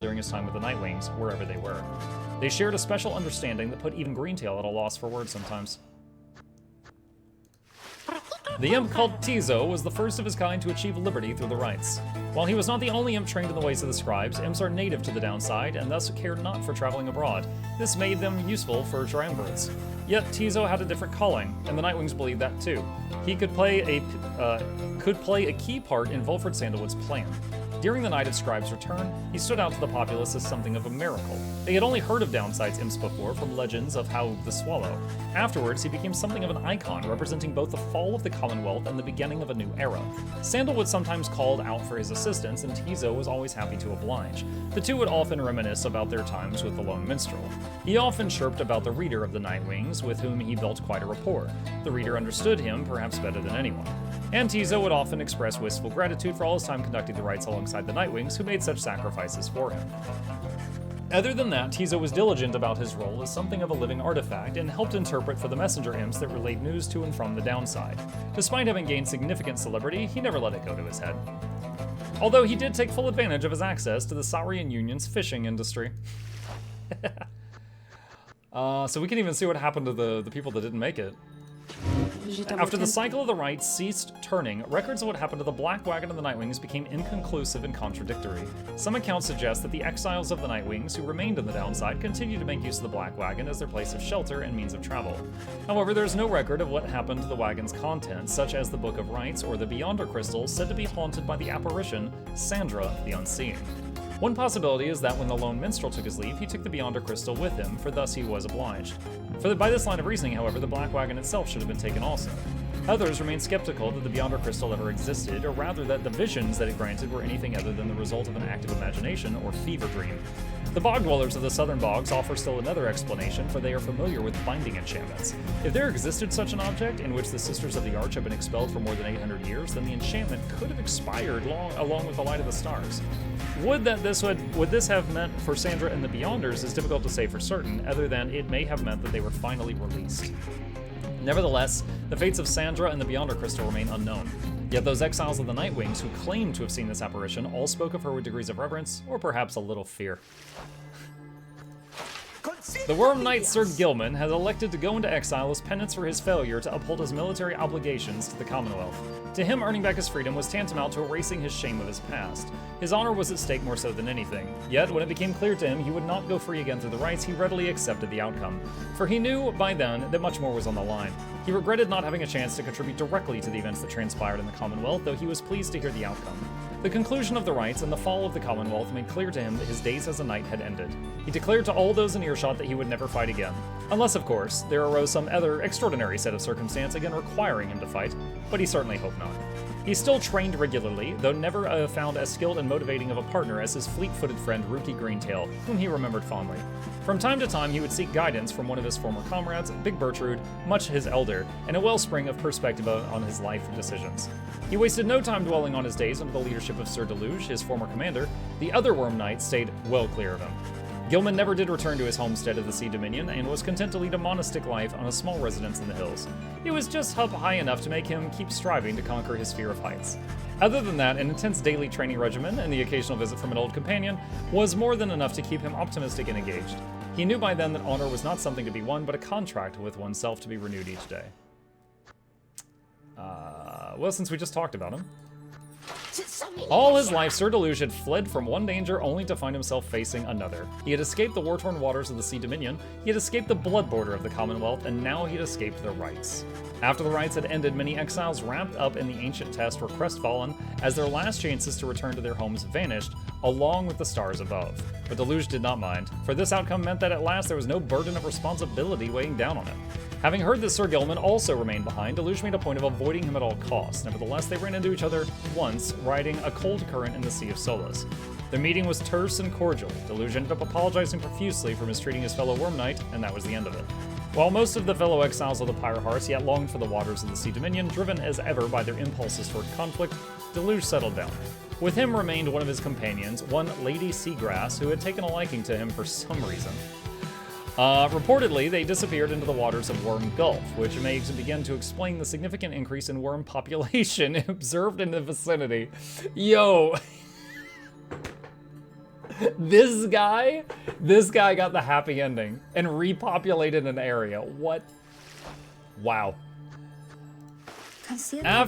during his time with the Nightwings, wherever they were. They shared a special understanding that put even Greentail at a loss for words sometimes. The imp called Tizo was the first of his kind to achieve liberty through the rites. While he was not the only imp trained in the ways of the scribes, imps are native to the downside and thus cared not for traveling abroad. This made them useful for triumvirates. Yet Tizo had a different calling, and the Nightwings believed that too. He could play a key part in Volfred Sandalwood's plan. During the night of Scribe's return, he stood out to the populace as something of a miracle. They had only heard of Downside's imps before from legends of How the Swallow. Afterwards, he became something of an icon, representing both the fall of the Commonwealth and the beginning of a new era. Sandalwood sometimes called out for his assistance, and Tizo was always happy to oblige. The two would often reminisce about their times with the Lone Minstrel. He often chirped about the Reader of the Nightwings, with whom he built quite a rapport. The Reader understood him, perhaps better than anyone. And Tizo would often express wistful gratitude for all his time conducting the rites alongside the Nightwings, who made such sacrifices for him. Other than that, Tizo was diligent about his role as something of a living artifact and helped interpret for the messenger imps that relayed news to and from the downside. Despite having gained significant celebrity, he never let it go to his head. Although he did take full advantage of his access to the Saurian Union's fishing industry. So we can even see what happened to the people that didn't make it. After the cycle of the rites ceased turning, records of what happened to the Black Wagon and the Nightwings became inconclusive and contradictory. Some accounts suggest that the exiles of the Nightwings who remained in the downside continued to make use of the Black Wagon as their place of shelter and means of travel. However, there is no record of what happened to the wagon's contents, such as the Book of Rites or the Beyonder Crystal, said to be haunted by the apparition Sandra the Unseen. One possibility is that when the Lone Minstrel took his leave, he took the Beyonder Crystal with him, for thus he was obliged. By this line of reasoning, however, the Black Wagon itself should have been taken also. Others remain skeptical that the Beyonder Crystal ever existed, or rather that the visions that it granted were anything other than the result of an active imagination or fever dream. The bog dwellers of the southern bogs offer still another explanation, for they are familiar with binding enchantments. If there existed such an object, in which the Sisters of the Arch have been expelled for more than 800 years, then the enchantment could have expired along with the light of the stars. Would this have meant for Sandra and the Beyonders is difficult to say for certain, other than it may have meant that they were finally released. Nevertheless, the fates of Sandra and the Beyonder Crystal remain unknown. Yet those exiles of the Nightwings who claimed to have seen this apparition all spoke of her with degrees of reverence, or perhaps a little fear. The Worm Knight Sir Gilman has elected to go into exile as penance for his failure to uphold his military obligations to the Commonwealth. To him, earning back his freedom was tantamount to erasing his shame of his past. His honor was at stake more so than anything. Yet, when it became clear to him he would not go free again through the rites, he readily accepted the outcome. For he knew, by then, that much more was on the line. He regretted not having a chance to contribute directly to the events that transpired in the Commonwealth, though he was pleased to hear the outcome. The conclusion of the rites and the fall of the Commonwealth made clear to him that his days as a knight had ended. He declared to all those in earshot that he would never fight again. Unless, of course, there arose some other extraordinary set of circumstance again requiring him to fight, but he certainly hoped not. He still trained regularly, though never found as skilled and motivating of a partner as his fleet-footed friend Rookie Greentail, whom he remembered fondly. From time to time, he would seek guidance from one of his former comrades, Big Bertrude, much his elder, and a wellspring of perspective on his life and decisions. He wasted no time dwelling on his days under the leadership of Sir Deluge, his former commander. The other Worm Knights stayed well clear of him. Gilman never did return to his homestead of the Sea Dominion, and was content to lead a monastic life on a small residence in the hills. It was just up high enough to make him keep striving to conquer his fear of heights. Other than that, an intense daily training regimen and the occasional visit from an old companion was more than enough to keep him optimistic and engaged. He knew by then that honor was not something to be won, but a contract with oneself to be renewed each day. Well, since we just talked about him. All his life, Sir Deluge had fled from one danger only to find himself facing another. He had escaped the war-torn waters of the Sea Dominion, he had escaped the blood border of the Commonwealth, and now he had escaped the rites. After the rites had ended, many exiles wrapped up in the ancient test were crestfallen as their last chances to return to their homes vanished, along with the stars above. But Deluge did not mind, for this outcome meant that at last there was no burden of responsibility weighing down on him. Having heard that Sir Gilman also remained behind, Deluge made a point of avoiding him at all costs. Nevertheless, they ran into each other once, riding a cold current in the Sea of Solace. Their meeting was terse and cordial. Deluge ended up apologizing profusely for mistreating his fellow Worm Knight, and that was the end of it. While most of the fellow exiles of the Pyre Hearts yet longed for the waters of the Sea Dominion, driven as ever by their impulses toward conflict, Deluge settled down. With him remained one of his companions, one Lady Seagrass, who had taken a liking to him for some reason. Reportedly, they disappeared into the waters of Worm Gulf, which may begin to explain the significant increase in worm population observed in the vicinity. Yo! This guy got the happy ending and repopulated an area. What? Wow.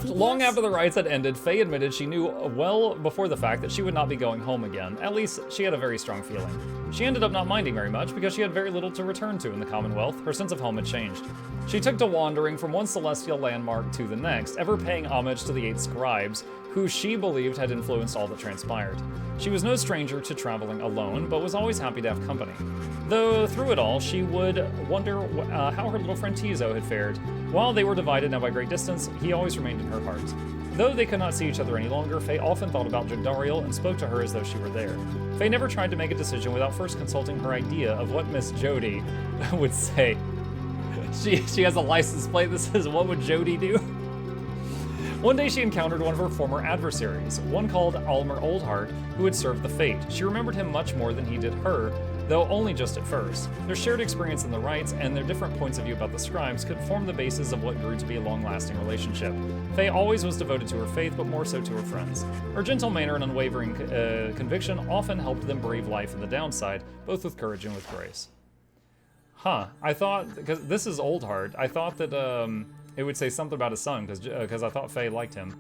Long after the rites had ended, Faye admitted she knew well before the fact that she would not be going home again. At least, she had a very strong feeling. She ended up not minding very much because she had very little to return to in the Commonwealth. Her sense of home had changed. She took to wandering from one celestial landmark to the next, ever paying homage to the 8 scribes, who she believed had influenced all that transpired. She was no stranger to traveling alone, but was always happy to have company. Though through it all, she would wonder how her little friend Tizo had fared. While they were divided now by great distance, he always remained in her heart. Though they could not see each other any longer, Faye often thought about Jodariel and spoke to her as though she were there. Faye never tried to make a decision without first consulting her idea of what Miss Jody would say. She has a license plate that says, "What would Jody do?" One day she encountered one of her former adversaries, one called Almer Oldheart, who had served the Fate. She remembered him much more than he did her, though only just at first. Their shared experience in the rites and their different points of view about the scribes could form the basis of what grew to be a long-lasting relationship. Faye always was devoted to her faith, but more so to her friends. Her gentle manner and unwavering conviction often helped them brave life and the downside, both with courage and with grace. Huh, I thought, because this is Oldheart, I thought that it would say something about his son, because I thought Faye liked him.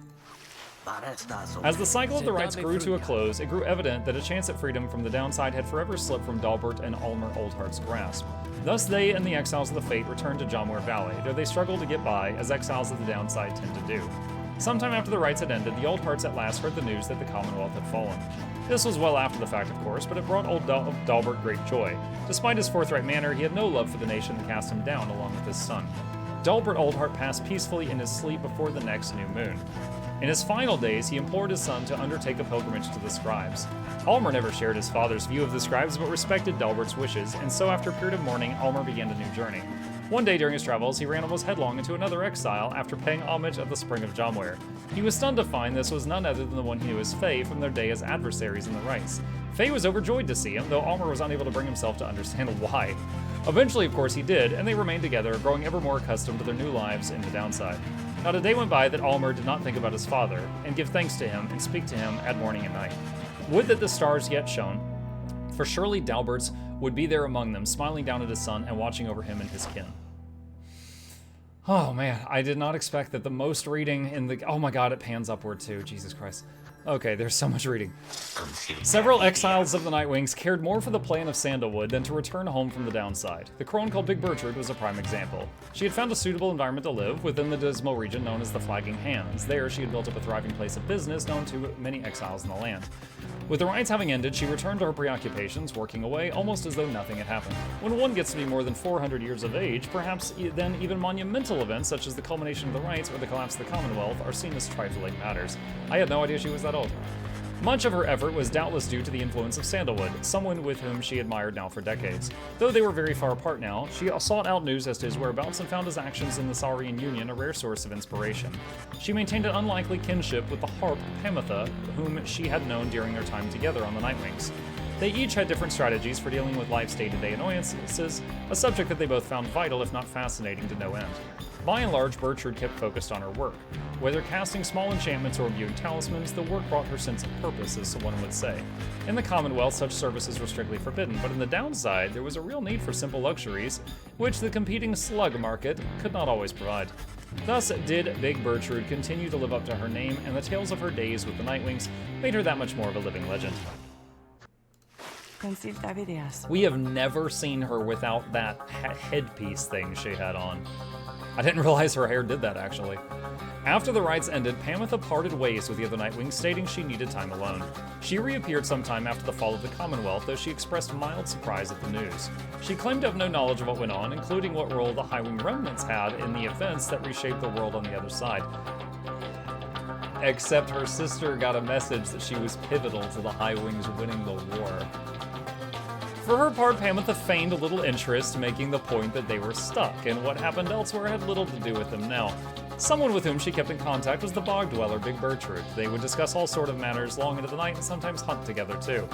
As the cycle of the rites grew to a close, it grew evident that a chance at freedom from the downside had forever slipped from Dalbert and Almer Oldheart's grasp. Thus they and the exiles of the Fate returned to Jomware Valley, though they struggled to get by, as exiles of the downside tend to do. Sometime after the rites had ended, the Oldhearts at last heard the news that the Commonwealth had fallen. This was well after the fact, of course, but it brought old Dalbert great joy. Despite his forthright manner, he had no love for the nation that cast him down along with his son. Dalbert Oldheart passed peacefully in his sleep before the next new moon. In his final days, he implored his son to undertake a pilgrimage to the scribes. Almer never shared his father's view of the scribes, but respected Dalbert's wishes, and so after a period of mourning, Almer began a new journey. One day during his travels, he ran almost headlong into another exile after paying homage at the Spring of Jomware. He was stunned to find this was none other than the one he knew as Faye from their day as adversaries in the rites. Faye was overjoyed to see him, though Almer was unable to bring himself to understand why. Eventually, of course, he did, and they remained together, growing ever more accustomed to their new lives in the downside. Not a day went by that Almer did not think about his father, and give thanks to him, and speak to him at morning and night. Would that the stars yet shone, for surely Dalbert's would be there among them, smiling down at his son and watching over him and his kin. Oh man, I did not expect that the most reading in the... Oh my god, it pans upward too, Jesus Christ. Okay, there's so much reading. Several exiles of the Nightwings cared more for the plan of Sandalwood than to return home from the downside. The crone called Big Bertrude was a prime example. She had found a suitable environment to live within the dismal region known as the Flagging Hands. There, she had built up a thriving place of business known to many exiles in the land. With the rites having ended, she returned to her preoccupations, working away almost as though nothing had happened. When one gets to be more than 400 years of age, perhaps then even monumental events such as the culmination of the rites or the collapse of the Commonwealth are seen as trifling matters. I had no idea she was that old. Much of her effort was doubtless due to the influence of Sandalwood, someone with whom she admired now for decades. Though they were very far apart now, she sought out news as to his whereabouts and found his actions in the Saurian Union a rare source of inspiration. She maintained an unlikely kinship with the harp Pamitha, whom she had known during their time together on the Nightwings. They each had different strategies for dealing with life's day-to-day annoyances, a subject that they both found vital if not fascinating to no end. By and large, Bertrude kept focused on her work. Whether casting small enchantments or imbuing talismans, the work brought her sense of purpose, as one would say. In the Commonwealth, such services were strictly forbidden, but in the downside, there was a real need for simple luxuries, which the competing slug market could not always provide. Thus did Big Bertrude continue to live up to her name, and the tales of her days with the Nightwings made her that much more of a living legend. We have never seen her without that headpiece thing she had on. I didn't realize her hair did that, actually. After the rites ended, Pamitha parted ways with the other Nightwings, stating she needed time alone. She reappeared sometime after the fall of the Commonwealth, though she expressed mild surprise at the news. She claimed to have no knowledge of what went on, including what role the Highwing remnants had in the events that reshaped the world on the other side. Except her sister got a message that she was pivotal to the Highwings winning the war. For her part, Pamitha feigned a little interest, making the point that they were stuck, and what happened elsewhere had little to do with them now. Someone with whom she kept in contact was the bog dweller, Big Bertrude. They would discuss all sort of matters long into the night and sometimes hunt together too.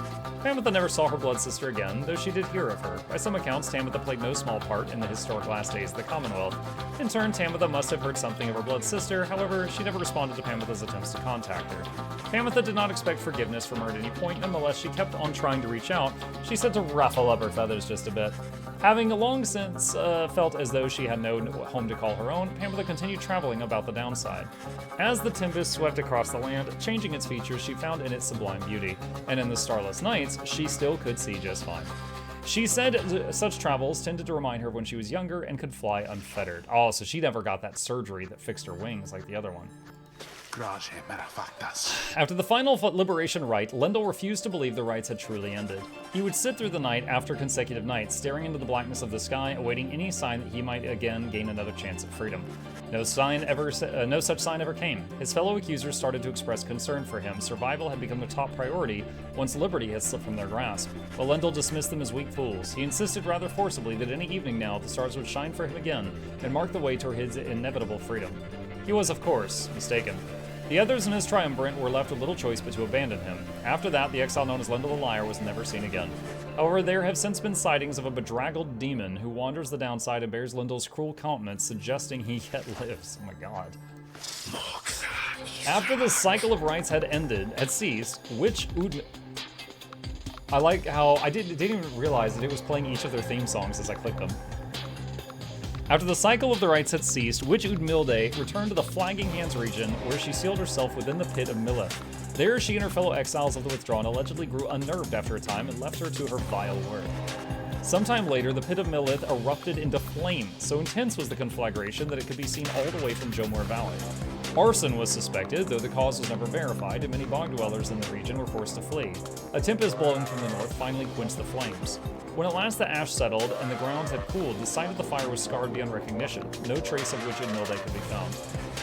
Tamitha never saw her blood sister again, though she did hear of her. By some accounts, Tamitha played no small part in the historic last days of the Commonwealth. In turn, Tamitha must have heard something of her blood sister, however, she never responded to Tamitha's attempts to contact her. Tamitha did not expect forgiveness from her at any point, nonetheless she kept on trying to reach out. She said to ruffle up her feathers just a bit. Having long since felt as though she had no home to call her own, Tamitha continued traveling about the downside. As the tempest swept across the land, changing its features, she found in it sublime beauty, and in the starless nights, she still could see just fine. She said such travels tended to remind her of when she was younger and could fly unfettered. Oh, so she never got that surgery that fixed her wings like the other one. After the final liberation rite, Lendl refused to believe the rites had truly ended. He would sit through the night after consecutive nights, staring into the blackness of the sky, awaiting any sign that he might again gain another chance at freedom. No such sign ever came. His fellow accusers started to express concern for him. Survival had become their top priority once liberty had slipped from their grasp. But Lendl dismissed them as weak fools. He insisted rather forcibly that any evening now the stars would shine for him again and mark the way toward his inevitable freedom. He was, of course, mistaken. The others in his triumvirate were left with little choice but to abandon him. After that, the exile known as Lendl the Liar was never seen again. However, there have since been sightings of a bedraggled demon who wanders the downside and bears Lendl's cruel countenance, suggesting he yet lives. Oh my god. After the cycle of rites had ceased, I like how I didn't even realize that it was playing each of their theme songs as I clicked them. After the cycle of the rites had ceased, Witch Udmilde returned to the Flagging Hands region, where she sealed herself within the Pit of Millith. There, she and her fellow exiles of the Withdrawn allegedly grew unnerved after a time and left her to her vile work. Sometime later, the Pit of Millith erupted into flame. So intense was the conflagration that it could be seen all the way from Jomor Valley. Arson was suspected, though the cause was never verified, and many bog dwellers in the region were forced to flee. A tempest blowing from the north finally quenched the flames. When at last the ash settled and the ground had cooled, the site of the fire was scarred beyond recognition. No trace of Witch Udmilde could be found.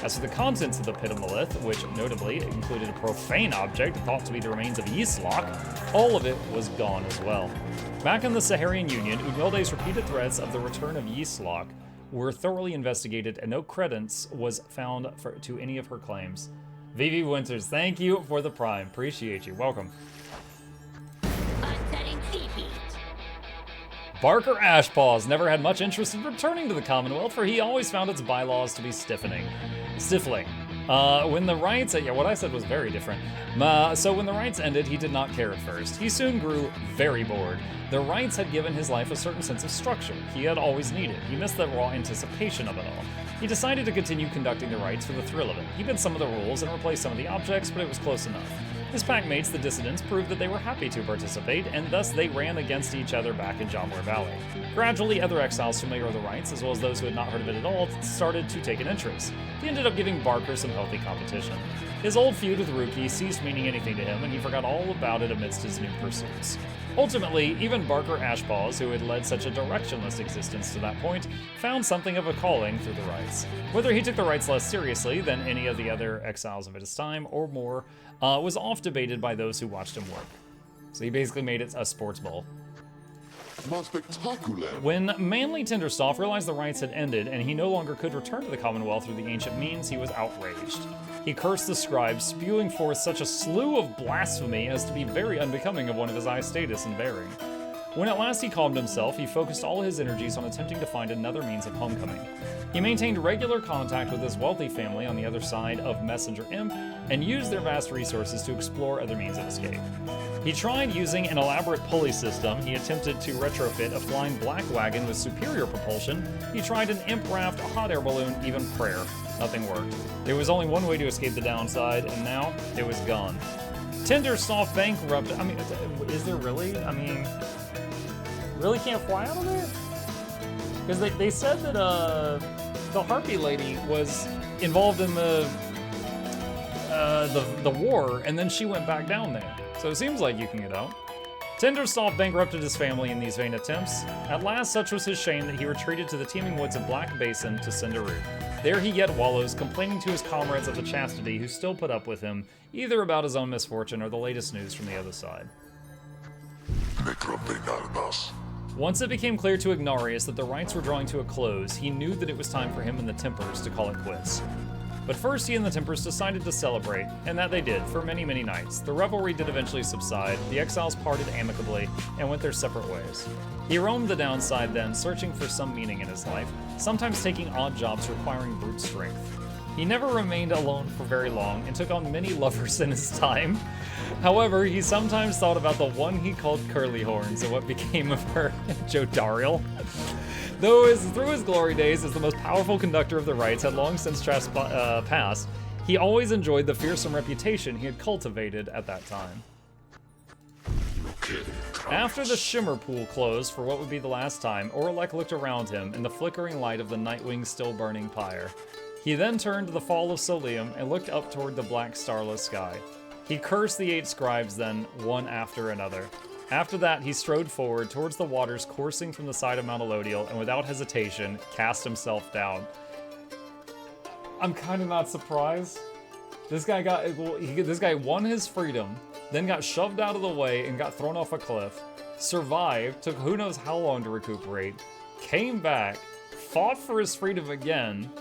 As for the contents of the Pit of Millith, which notably included a profane object thought to be the remains of Yislok, all of it was gone as well. Back in the Saharian Union, Udmilde's repeated threats of the return of Yislok were thoroughly investigated, and no credence was found to any of her claims. Vivi Winters, thank you for the Prime. Appreciate you. Welcome. Barker Ashpaws never had much interest in returning to the Commonwealth, for he always found its bylaws to be stifling. When the rites, what I said was very different. So when the rites ended, he did not care at first. He soon grew very bored. The rites had given his life a certain sense of structure he had always needed. He missed the raw anticipation of it all. He decided to continue conducting the rites for the thrill of it. He bent some of the rules and replaced some of the objects, but it was close enough. His packmates, the dissidents, proved that they were happy to participate, and thus they ran against each other back in Jomor Valley. Gradually, other exiles familiar with the rites, as well as those who had not heard of it at all, started to take an interest. He ended up giving Barker some healthy competition. His old feud with Rookie ceased meaning anything to him, and he forgot all about it amidst his new pursuits. Ultimately, even Barker Ashpaws, who had led such a directionless existence to that point, found something of a calling through the rites. Whether he took the rites less seriously than any of the other exiles of his time, or more, was oft debated by those who watched him work. So he basically made it a sports ball. When Manly Tinderstoff realized the rites had ended and he no longer could return to the Commonwealth through the ancient means, he was outraged. He cursed the scribes, spewing forth such a slew of blasphemy as to be very unbecoming of one of his high status and bearing. When at last he calmed himself, he focused all his energies on attempting to find another means of homecoming. He maintained regular contact with his wealthy family on the other side of Messenger Imp and used their vast resources to explore other means of escape. He tried using an elaborate pulley system. He attempted to retrofit a flying black wagon with superior propulsion. He tried an imp raft, a hot air balloon, even prayer. Nothing worked. There was only one way to escape the downside, and now it was gone. Tinderstoff bankrupted. I mean, is there really? I mean, really can't fly out of there? Because they said that the Harpy lady was involved in the war, and then she went back down there. So it seems like you can get out. Tinderstoff bankrupted his family in these vain attempts. At last, such was his shame that he retreated to the teeming woods of Black Basin to Cinderoo. There he yet wallows, complaining to his comrades of the chastity who still put up with him, either about his own misfortune or the latest news from the other side. Once it became clear to Ignarius that the rites were drawing to a close, he knew that it was time for him and the Tempers to call it quits. But first he and the Tempers decided to celebrate, and that they did, for many, many nights. The revelry did eventually subside, the exiles parted amicably, and went their separate ways. He roamed the downside then, searching for some meaning in his life, sometimes taking odd jobs requiring brute strength. He never remained alone for very long, and took on many lovers in his time. However, he sometimes thought about the one he called Curly Horns and what became of her, Jodariel. Though through his glory days as the most powerful conductor of the rites had long since passed, he always enjoyed the fearsome reputation he had cultivated at that time. After the Shimmer Pool closed for what would be the last time, Oralek looked around him in the flickering light of the Nightwing's still burning pyre. He then turned to the fall of Solium and looked up toward the black starless sky. He cursed the 8 scribes then, one after another. After that, he strode forward towards the waters coursing from the side of Mount Elodiel and without hesitation, cast himself down. I'm kind of not surprised. This guy won his freedom, then got shoved out of the way and got thrown off a cliff, survived, took who knows how long to recuperate, came back, fought for his freedom again,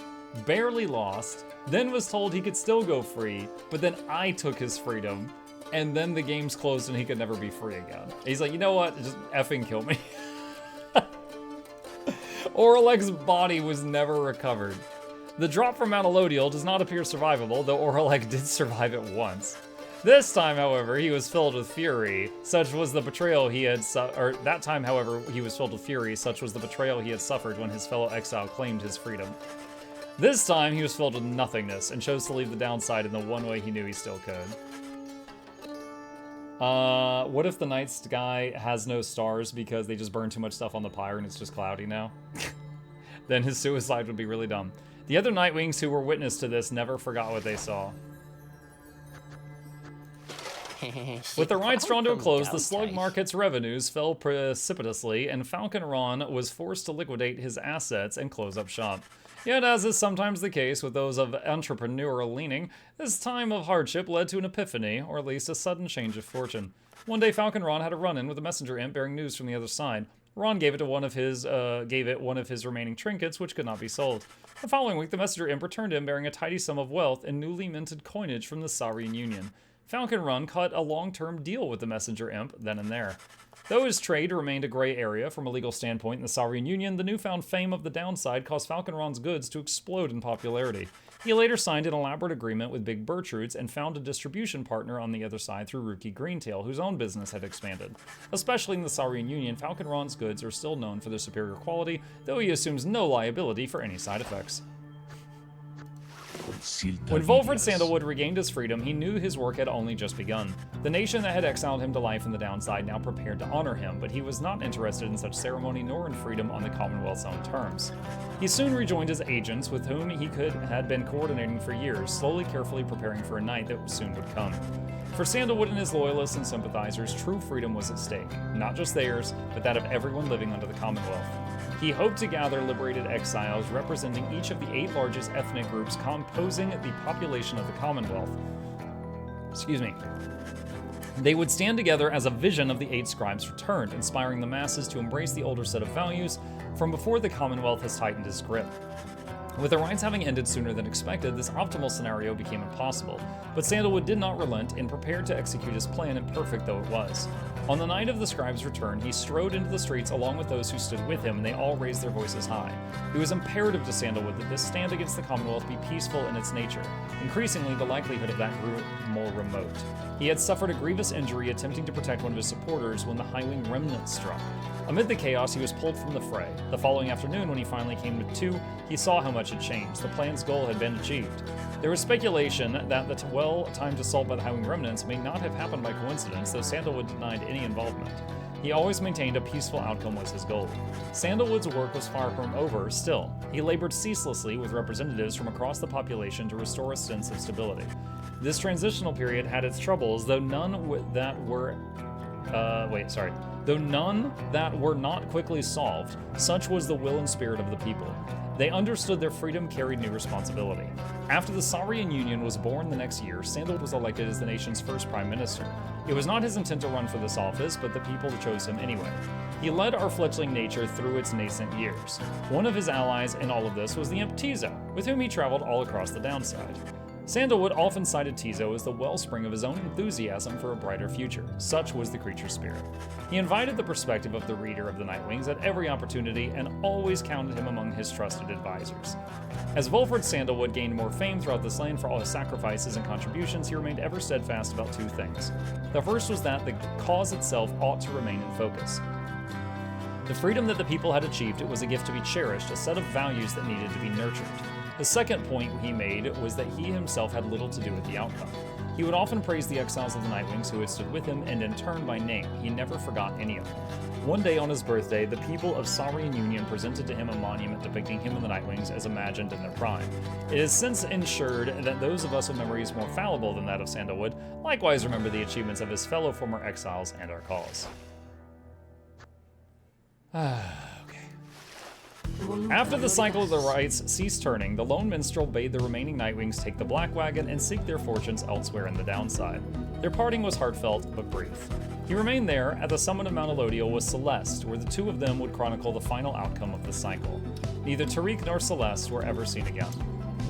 barely lost, then was told he could still go free, but then I took his freedom, and then the game's closed and he could never be free again. He's like, you know what, just effing kill me. Oralek's body was never recovered. The drop from Mount Elodiel does not appear survivable, though Oralek did survive it once. This time, however, he was filled with fury. Such was the betrayal he had that time, however, he was filled with fury. Such was the betrayal he had suffered when his fellow exile claimed his freedom. This time, he was filled with nothingness and chose to leave the downside in the one way he knew he still could. What if the night sky has no stars because they just burned too much stuff on the pyre and it's just cloudy now? Then his suicide would be really dumb. The other Nightwings who were witness to this never forgot what they saw. With the rites drawn to a close, the Slug Market's revenues fell precipitously, and Falcon Ron was forced to liquidate his assets and close up shop. Yet, as is sometimes the case with those of entrepreneurial leaning, this time of hardship led to an epiphany, or at least a sudden change of fortune. One day, Falcon Ron had a run-in with a messenger imp bearing news from the other side. Ron gave it one of his remaining trinkets, which could not be sold. The following week, the messenger imp returned to him bearing a tidy sum of wealth and newly minted coinage from the Saurian Union. Falcon Ron cut a long-term deal with the messenger imp then and there. Though his trade remained a gray area from a legal standpoint in the Saurian Union, the newfound fame of the downside caused Falcon Ron's goods to explode in popularity. He later signed an elaborate agreement with Big Bertrude's and found a distribution partner on the other side through Rookie Greentail, whose own business had expanded. Especially in the Saurian Union, Falcon Ron's goods are still known for their superior quality, though he assumes no liability for any side effects. When Volfred Sandalwood regained his freedom, he knew his work had only just begun. The nation that had exiled him to life in the downside now prepared to honor him, but he was not interested in such ceremony nor in freedom on the Commonwealth's own terms. He soon rejoined his agents, with whom he had been coordinating for years, slowly carefully preparing for a night that soon would come. For Sandalwood and his loyalists and sympathizers, true freedom was at stake, not just theirs, but that of everyone living under the Commonwealth. He hoped to gather liberated exiles representing each of the 8 largest ethnic groups composing the population of the Commonwealth. They would stand together as a vision of the 8 scribes returned, inspiring the masses to embrace the older set of values from before the Commonwealth has tightened its grip. With the rites having ended sooner than expected, this optimal scenario became impossible, but Sandalwood did not relent and prepared to execute his plan, imperfect though it was. On the night of the scribe's return, he strode into the streets along with those who stood with him, and they all raised their voices high. It was imperative to Sandalwood that this stand against the Commonwealth be peaceful in its nature. Increasingly, the likelihood of that grew more remote. He had suffered a grievous injury attempting to protect one of his supporters when the Highwing Remnant struck. Amid the chaos, he was pulled from the fray. The following afternoon, when he finally came to, he saw how much had changed. The plan's goal had been achieved. There was speculation that the well-timed assault by the Highwing Remnants may not have happened by coincidence, though Sandalwood denied any involvement. He always maintained a peaceful outcome was his goal. Sandalwood's work was far from over still. He labored ceaselessly with representatives from across the population to restore a sense of stability. This transitional period had its troubles, though none that were not quickly solved, such was the will and spirit of the people. They understood their freedom carried new responsibility. After the Saurian Union was born the next year, Sandalwood was elected as the nation's first prime minister. It was not his intent to run for this office, but the people chose him anyway. He led our fledgling nature through its nascent years. One of his allies in all of this was the imp Tizo, with whom he traveled all across the downside. Sandalwood often cited Tizo as the wellspring of his own enthusiasm for a brighter future. Such was the creature's spirit. He invited the perspective of the reader of the Nightwings at every opportunity and always counted him among his trusted advisors. As Volfred Sandalwood gained more fame throughout this land for all his sacrifices and contributions, he remained ever steadfast about two things. The first was that the cause itself ought to remain in focus. The freedom that the people had achieved, it was a gift to be cherished, a set of values that needed to be nurtured. The second point he made was that he himself had little to do with the outcome. He would often praise the exiles of the Nightwings who had stood with him, and in turn by name. He never forgot any of them. One day on his birthday, the people of Saurian Union presented to him a monument depicting him and the Nightwings as imagined in their prime. It is since ensured that those of us with memories more fallible than that of Sandalwood likewise remember the achievements of his fellow former exiles and our cause. After the cycle of the rites ceased turning, the lone minstrel bade the remaining Nightwings take the Black Wagon and seek their fortunes elsewhere in the downside. Their parting was heartfelt but brief. He remained there at the summit of Mount Elodial with Celeste, where the two of them would chronicle the final outcome of the cycle. Neither Tariq nor Celeste were ever seen again.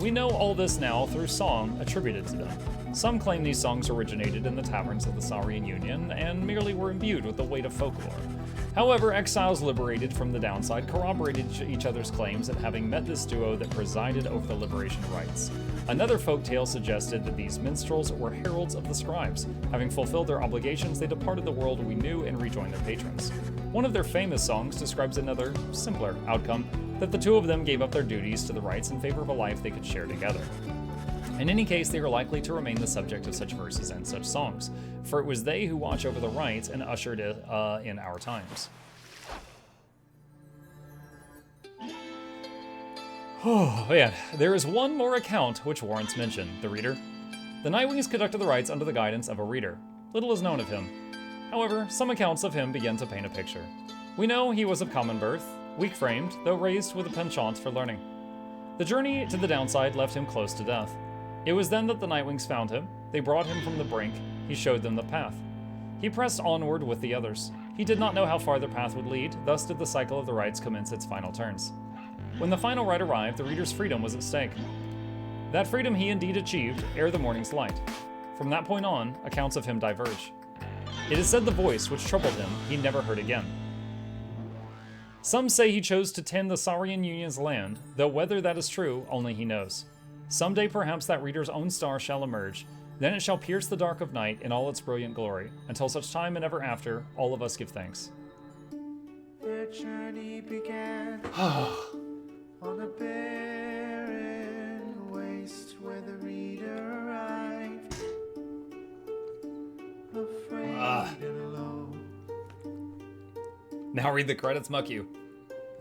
We know all this now through song attributed to them. Some claim these songs originated in the taverns of the Saurian Union and merely were imbued with the weight of folklore. However, exiles liberated from the downside corroborated each other's claims at having met this duo that presided over the liberation rites. Another folktale suggested that these minstrels were heralds of the scribes. Having fulfilled their obligations, they departed the world we knew and rejoined their patrons. One of their famous songs describes another, simpler outcome, that the two of them gave up their duties to the rites in favor of a life they could share together. In any case, they are likely to remain the subject of such verses and such songs, for it was they who watch over the rites and ushered it in our times. Oh man, there is one more account which warrants mention, the reader. The Nightwings conducted the rites under the guidance of a reader. Little is known of him. However, some accounts of him begin to paint a picture. We know he was of common birth, weak-framed, though raised with a penchant for learning. The journey to the downside left him close to death. It was then that the Nightwings found him. They brought him from the brink. He showed them the path. He pressed onward with the others. He did not know how far their path would lead, thus did the cycle of the rites commence its final turns. When the final rite arrived, the reader's freedom was at stake. That freedom he indeed achieved ere the morning's light. From that point on, accounts of him diverge. It is said the voice which troubled him he never heard again. Some say he chose to tend the Saurian Union's land, though whether that is true, only he knows. Someday perhaps that reader's own star shall emerge, then it shall pierce the dark of night in all its brilliant glory. Until such time and ever after, all of us give thanks. Their journey began on a barren waste where the reader arrived, afraid and alone. Now read the credits, muck you.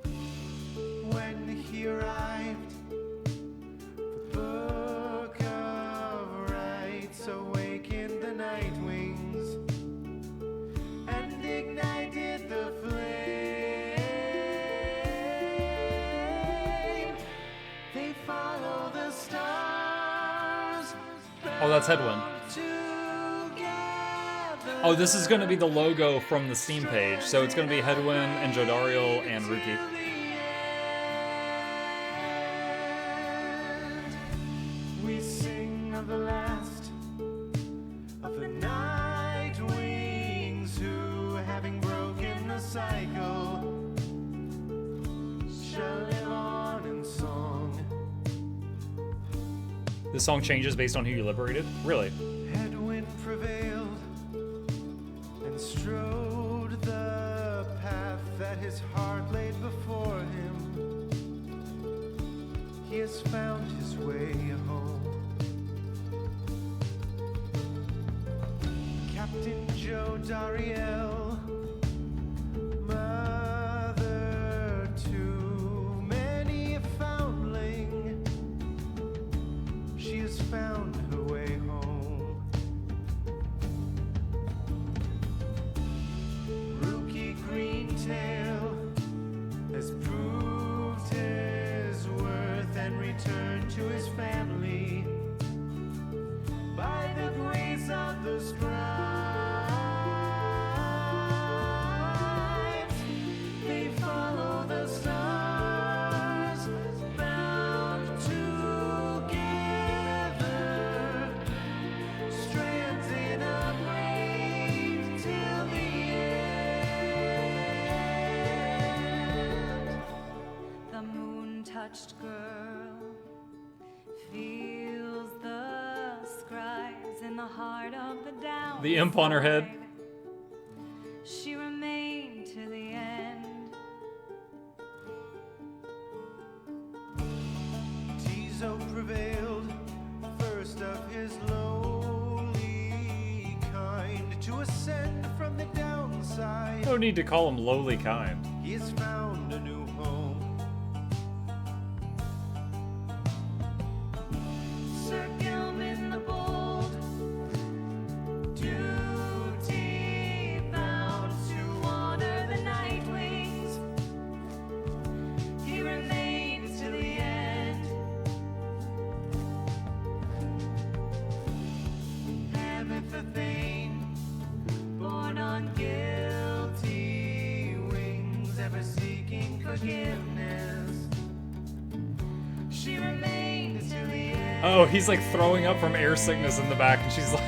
When he arrived, the book of rites awakened the Nightwings and ignited the flame. They follow the stars. Oh, that's Headwind. Oh, this is going to be the logo from the Steam page. So it's going to be Headwind and Jodariel and Ruki. We sing of the last of the Nightwings who, having broken the cycle, shall live on in song. This song changes based on who you liberated? Really? Headwind prevailed and strode the path that his heart laid before him. He has found his way home. Captain Joe Dariel, mother to many a foundling, she has found her way home. Rookie Greentail has proved his worth and returned to his family by the grace of the scribe. untouched girl feels the scribes in the heart of the down. The imp on her head. She remained to the end. Tizo prevailed, first of his lowly kind, to ascend from the downside. No need to call him lowly kind. He has found a new home. Sir Gilman the bold, duty bound to honor the Nightwings. He remains to the end. Amethyst Thane, Born on guilty wings, ever seeking forgiveness. She remains to the end. Oh, he's like throwing up from air sickness in the back, and she's like...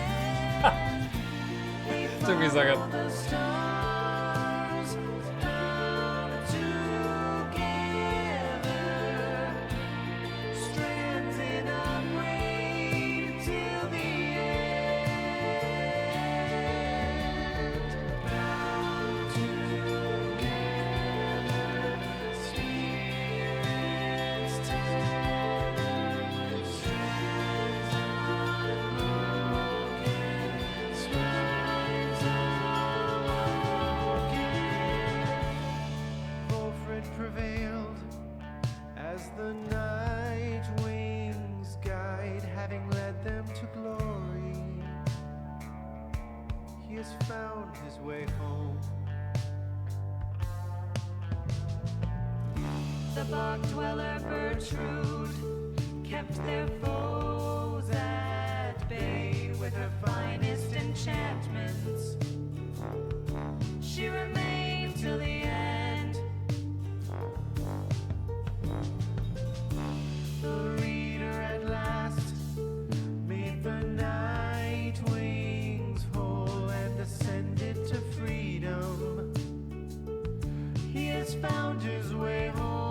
Took me a second. Follow the stars bound together, strands in a braid till the end. Bound together, spirits tether, strands unbroken, spines unbroken. Wolfred prevailed as the night wings guide, having led them to glory. He has found his way home. The bog dweller Bertrude kept their foes at bay with her finest enchantments. She remained till the end. The reader at last made the night wings whole and ascended to freedom. He has found his way home.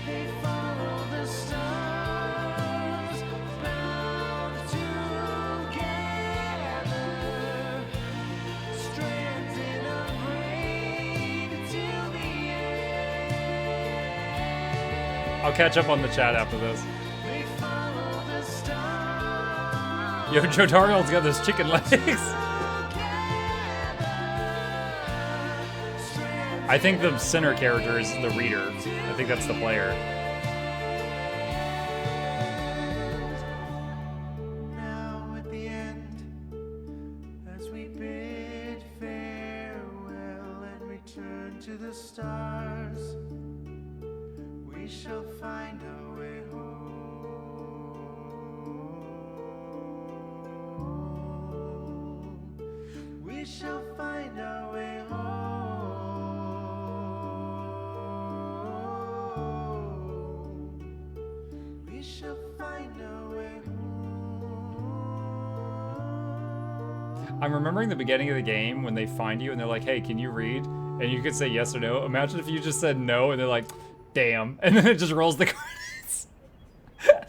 They follow the stars bound together, strands in a braid till the end. I'll catch up on the chat after this. They follow the stars. Yo, Joe Darnold's got those chicken legs. I think the center character is the reader. I think that's the player. Now at the end, as we bid farewell and return to the stars, we shall find our way home. We shall find our way home. We shall find our way home. I'm remembering the beginning of the game when they find you and they're like, hey, can you read? And you could say yes or no. Imagine if you just said no and they're like, damn. And then it just rolls the credits.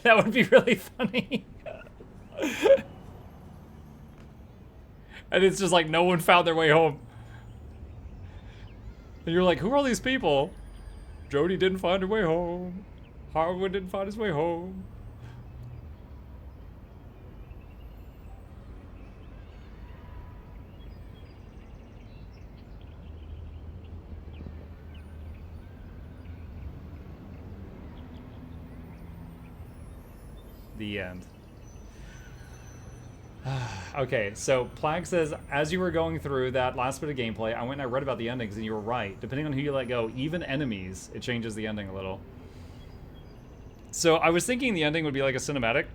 That would be really funny. And it's just like no one found their way home. And you're like, who are all these people? Jody didn't find her way home. Harwood didn't find his way home. The end. Okay, so Plague says, as you were going through that last bit of gameplay, I went and I read about the endings, and you were right. Depending on who you let go, even enemies, it changes the ending a little. So I was thinking the ending would be like a cinematic,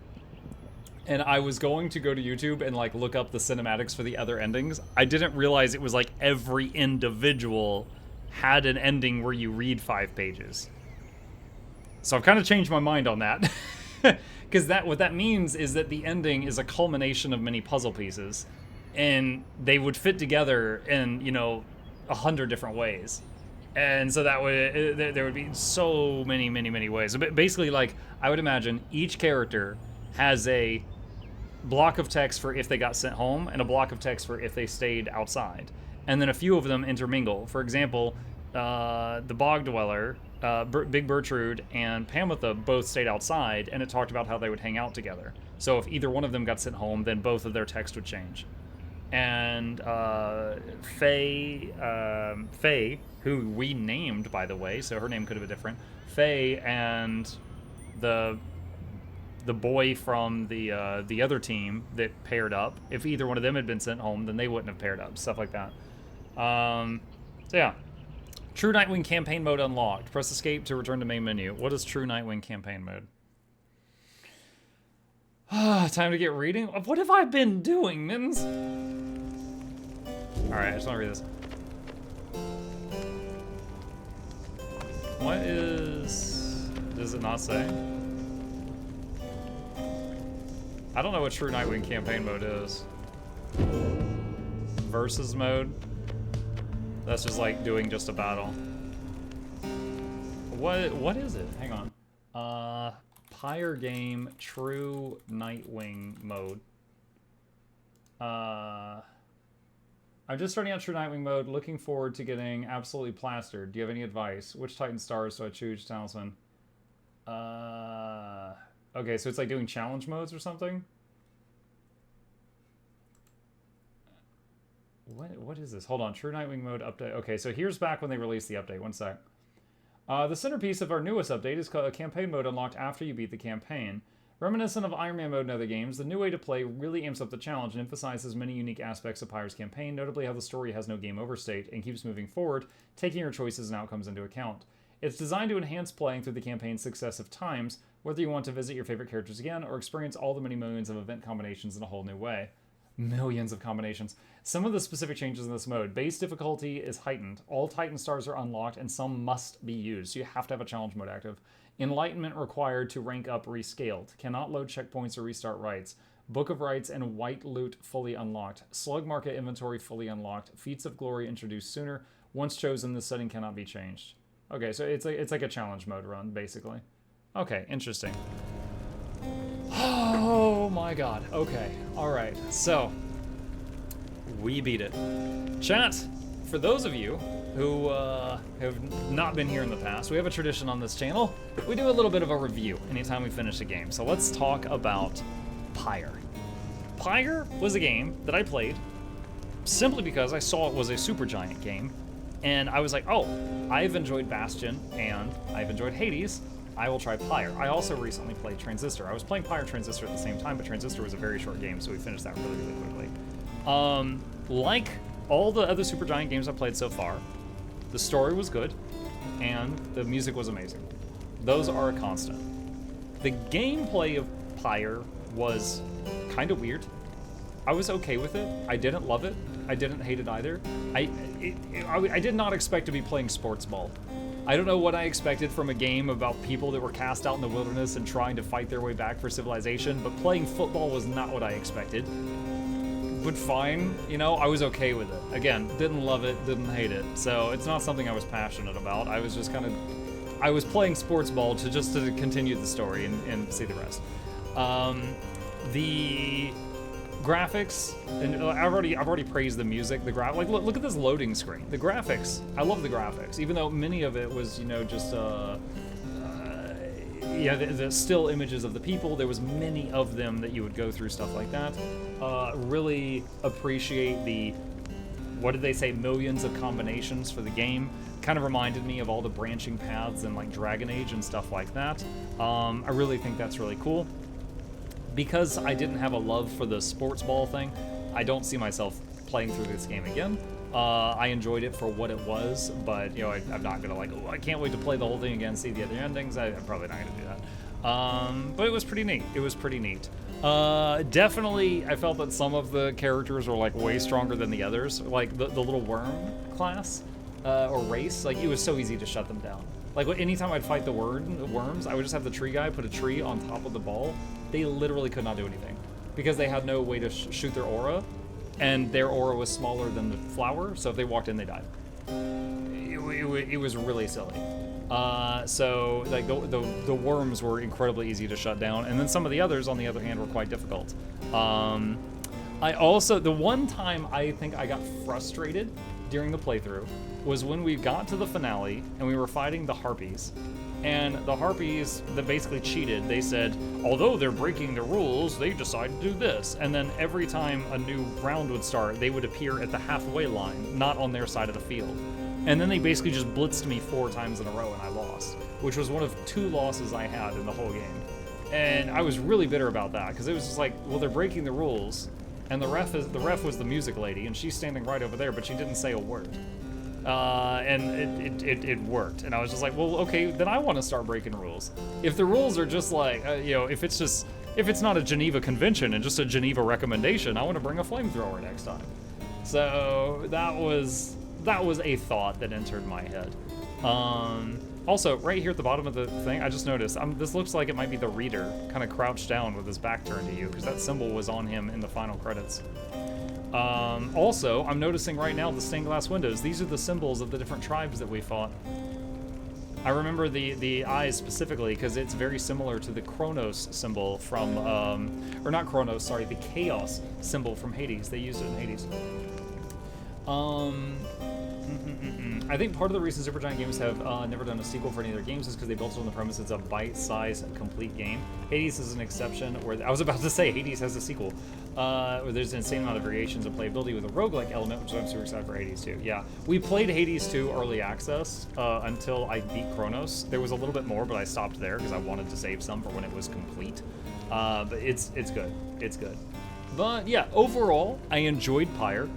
and I was going to go to YouTube and like look up the cinematics for the other endings. I didn't realize it was like every individual had an ending where you read 5 pages. So I've kind of changed my mind on that. Because what that means is that the ending is a culmination of many puzzle pieces, and they would fit together in, 100 different ways. And so that would there would be so many ways. But basically, like, I would imagine each character has a block of text for if they got sent home and a block of text for if they stayed outside, and then a few of them intermingle. For example, the Bog Dweller, Big Bertrude, and Pamitha both stayed outside, and it talked about how they would hang out together. So if either one of them got sent home, then both of their text would change. And Faye, who we named, by the way, so her name could have been different. Faye and the boy from the other team that paired up, if either one of them had been sent home, then they wouldn't have paired up. Stuff like that. So yeah. True Nightwing campaign mode unlocked. Press escape to return to main menu. What is True Nightwing campaign mode? Time to get reading. What have I been doing, Mittens? Alright, I just want to read this. What is... Does it not say? I don't know what True Nightwing campaign mode is. Versus mode? That's just like doing just a battle. What is it? Hang on. Pyre game True Nightwing mode. I'm just starting out True Nightwing mode, looking forward to getting absolutely plastered. Do you have any advice? Which Titan stars do I choose, Talisman? Okay, so it's like doing challenge modes or something? What is this? Hold on, True Nightwing mode update. Okay, so here's back when they released the update. One sec. The centerpiece of our newest update is called a campaign mode unlocked after you beat the campaign. Reminiscent of Iron Man mode in other games, the new way to play really amps up the challenge and emphasizes many unique aspects of Pyre's campaign, notably how the story has no game over state and keeps moving forward, taking your choices and outcomes into account. It's designed to enhance playing through the campaign's successive times, whether you want to visit your favorite characters again or experience all the many millions of event combinations in a whole new way. Millions of combinations. Some of the specific changes in this mode. Base difficulty is heightened. All Titan stars are unlocked and some must be used. So you have to have a challenge mode active. Enlightenment required to rank up rescaled. Cannot load checkpoints or restart rights. Book of Rights and White Loot fully unlocked. Slug Market inventory fully unlocked. Feats of Glory introduced sooner. Once chosen, this setting cannot be changed. Okay, so it's like a challenge mode run, basically. Okay, interesting. Oh my god. Okay. Alright. So, we beat it. Chat, for those of you who have not been here in the past, we have a tradition on this channel. We do a little bit of a review anytime we finish a game. So let's talk about Pyre. Pyre was a game that I played simply because I saw it was a Supergiant game. And I was like, oh, I've enjoyed Bastion and I've enjoyed Hades. I will try Pyre. I also recently played Transistor. I was playing Pyre Transistor at the same time, but Transistor was a very short game, so we finished that really quickly. Like all the other Supergiant games I've played so far, the story was good, and the music was amazing. Those are a constant. The gameplay of Pyre was kind of weird. I was okay with it. I didn't love it. I didn't hate it either. I did not expect to be playing sports ball. I don't know what I expected from a game about people that were cast out in the wilderness and trying to fight their way back for civilization, but playing football was not what I expected. But fine, you know, I was okay with it. Again, didn't love it, didn't hate it, so it's not something I was passionate about. I was just kind of, I was playing sports ball to continue the story and see the rest. The graphics, and I've already praised the music. The like look at this loading screen. The graphics, I love the graphics, even though many of it was, you know, just yeah, the still images of the people. There was many of them that you would go through, stuff like that. Really appreciate the, what did they say, millions of combinations for the game. Kind of reminded me of all the branching paths in like Dragon Age and stuff like that. I really think that's really cool. Because I didn't have a love for the sports ball thing, I don't see myself playing through this game again. I enjoyed it for what it was, but you know, I'm not gonna like, oh, I can't wait to play the whole thing again, see the other endings. I'm probably not gonna do that. But it was pretty neat. It was pretty neat. Definitely, I felt that some of the characters were like way stronger than the others. Like the little worm class or race, like it was so easy to shut them down. Like anytime I'd fight the worms, I would just have the tree guy put a tree on top of the ball. They literally could not do anything because they had no way to shoot their aura, and their aura was smaller than the flower, so if they walked in, they died. it was really silly. So like the worms were incredibly easy to shut down, and then some of the others, on the other hand, were quite difficult. I also, the one time I think I got frustrated during the playthrough was when we got to the finale and we were fighting the harpies. And the harpies that basically cheated, they said, although they're breaking the rules, they decided to do this. And then every time a new round would start, they would appear at the halfway line, not on their side of the field. And then they basically just blitzed me 4 times in a row and I lost, which was one of 2 losses I had in the whole game. And I was really bitter about that, because it was just like, well, they're breaking the rules, and the ref was the music lady, and she's standing right over there, but she didn't say a word. And it worked, and I was just like, well, okay, then I want to start breaking rules. If the rules are just like, if it's not a Geneva Convention and just a Geneva recommendation, I want to bring a flamethrower next time. So that was a thought that entered my head. Also, right here at the bottom of the thing, I just noticed, this looks like it might be the reader, kind of crouched down with his back turned to you, because that symbol was on him in the final credits. Also, I'm noticing right now the stained glass windows. These are the symbols of the different tribes that we fought. I remember the eyes specifically, because it's very similar to the Kronos symbol from, or not Kronos, sorry, the Chaos symbol from Hades. They used it in Hades. I think part of the reason Supergiant Games have never done a sequel for any of their games is because they built it on the premise it's a bite-sized, complete game. Hades is an exception, where I was about to say Hades has a sequel, where there's an insane amount of variations of playability with a roguelike element, which I'm super excited for Hades 2. Yeah, we played Hades 2 early access until I beat Kronos. There was a little bit more, but I stopped there because I wanted to save some for when it was complete. But it's good. It's good. But yeah, overall, I enjoyed Pyre.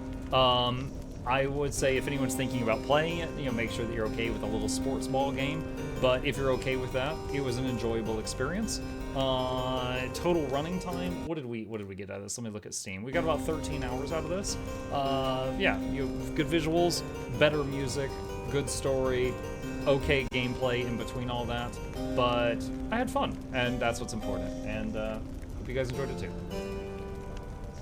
I would say if anyone's thinking about playing it, make sure that you're okay with a little sports ball game. But if you're okay with that, it was an enjoyable experience. Total running time, what did we get out of this? Let me look at Steam. We got about 13 hours out of this. Yeah, good visuals, better music, good story, okay gameplay in between all that. But I had fun, and that's what's important. And hope you guys enjoyed it too.